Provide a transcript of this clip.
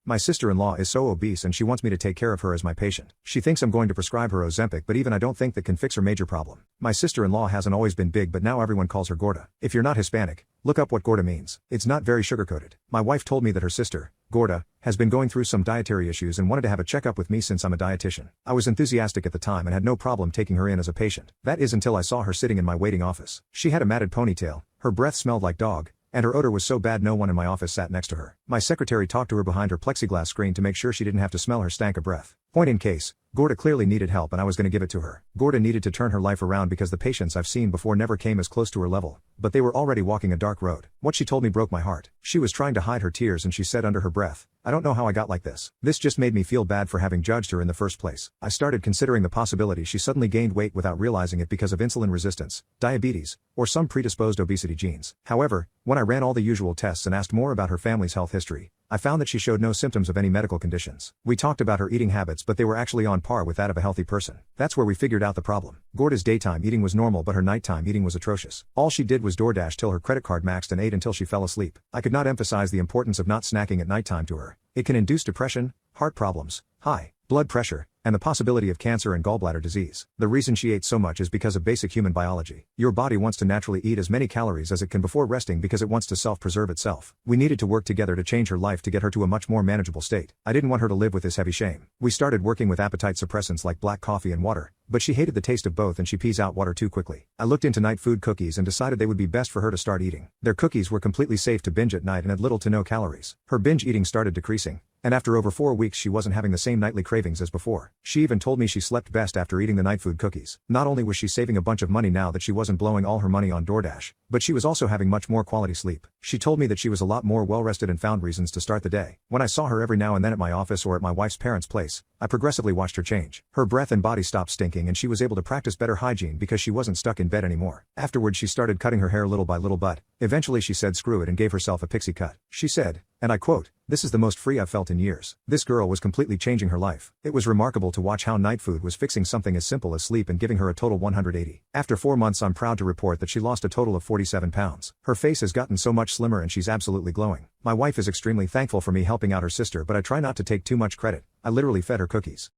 My sister-in-law is so obese and she wants me to take care of her as my patient. She thinks I'm going to prescribe her OZEMPIC, but even I don't think that can fix her major problem. My sister-in-law hasn't always been big, but now everyone calls her Gorda. If you're not Hispanic, look up what Gorda means. It's not very sugar-coated. My wife told me that her sister, Gorda, has been going through some dietary issues and wanted to have a checkup with me since I'm a dietitian. I was enthusiastic at the time and had no problem taking her in as a patient. That is until I saw her sitting in my waiting office. She had a matted ponytail, her breath smelled like dog, and her odor was so bad no one in my office sat next to her. My secretary talked to her behind her plexiglass screen to make sure she didn't have to smell her stank of breath. Point in case, Gorda clearly needed help and I was going to give it to her. Gorda needed to turn her life around because the patients I've seen before never came as close to her level, but they were already walking a dark road. What she told me broke my heart. She was trying to hide her tears and she said under her breath, "I don't know how I got like this." This just made me feel bad for having judged her in the first place. I started considering the possibility she suddenly gained weight without realizing it because of insulin resistance, diabetes, or some predisposed obesity genes. However, when I ran all the usual tests and asked more about her family's health history, I found that she showed no symptoms of any medical conditions. We talked about her eating habits, but they were actually on par with that of a healthy person. That's where we figured out the problem. Gorda's daytime eating was normal, but her nighttime eating was atrocious. All she did was DoorDash till her credit card maxed and ate until she fell asleep. I could not emphasize the importance of not snacking at nighttime to her. It can induce depression, heart problems, high blood pressure, and the possibility of cancer and gallbladder disease. The reason she ate so much is because of basic human biology. Your body wants to naturally eat as many calories as it can before resting because it wants to self-preserve itself. We needed to work together to change her life to get her to a much more manageable state. I didn't want her to live with this heavy shame. We started working with appetite suppressants like black coffee and water, but she hated the taste of both and she pees out water too quickly. I looked into night food cookies and decided they would be best for her to start eating. Their cookies were completely safe to binge at night and had little to no calories. Her binge eating started decreasing, and after over 4 weeks she wasn't having the same nightly cravings as before. She even told me she slept best after eating the night food cookies. Not only was she saving a bunch of money now that she wasn't blowing all her money on DoorDash, but she was also having much more quality sleep. She told me that she was a lot more well-rested and found reasons to start the day. When I saw her every now and then at my office or at my wife's parents' place, I progressively watched her change. Her breath and body stopped stinking and she was able to practice better hygiene because she wasn't stuck in bed anymore. Afterwards she started cutting her hair little by little, but eventually she said screw it and gave herself a pixie cut. She said, and I quote, "This is the most free I've felt in years." This girl was completely changing her life. It was remarkable to watch how night food was fixing something as simple as sleep and giving her a total 180. After 4 months I'm proud to report that she lost a total of 47 pounds. Her face has gotten so much slimmer and she's absolutely glowing. My wife is extremely thankful for me helping out her sister, but I try not to take too much credit. I literally fed her cookies.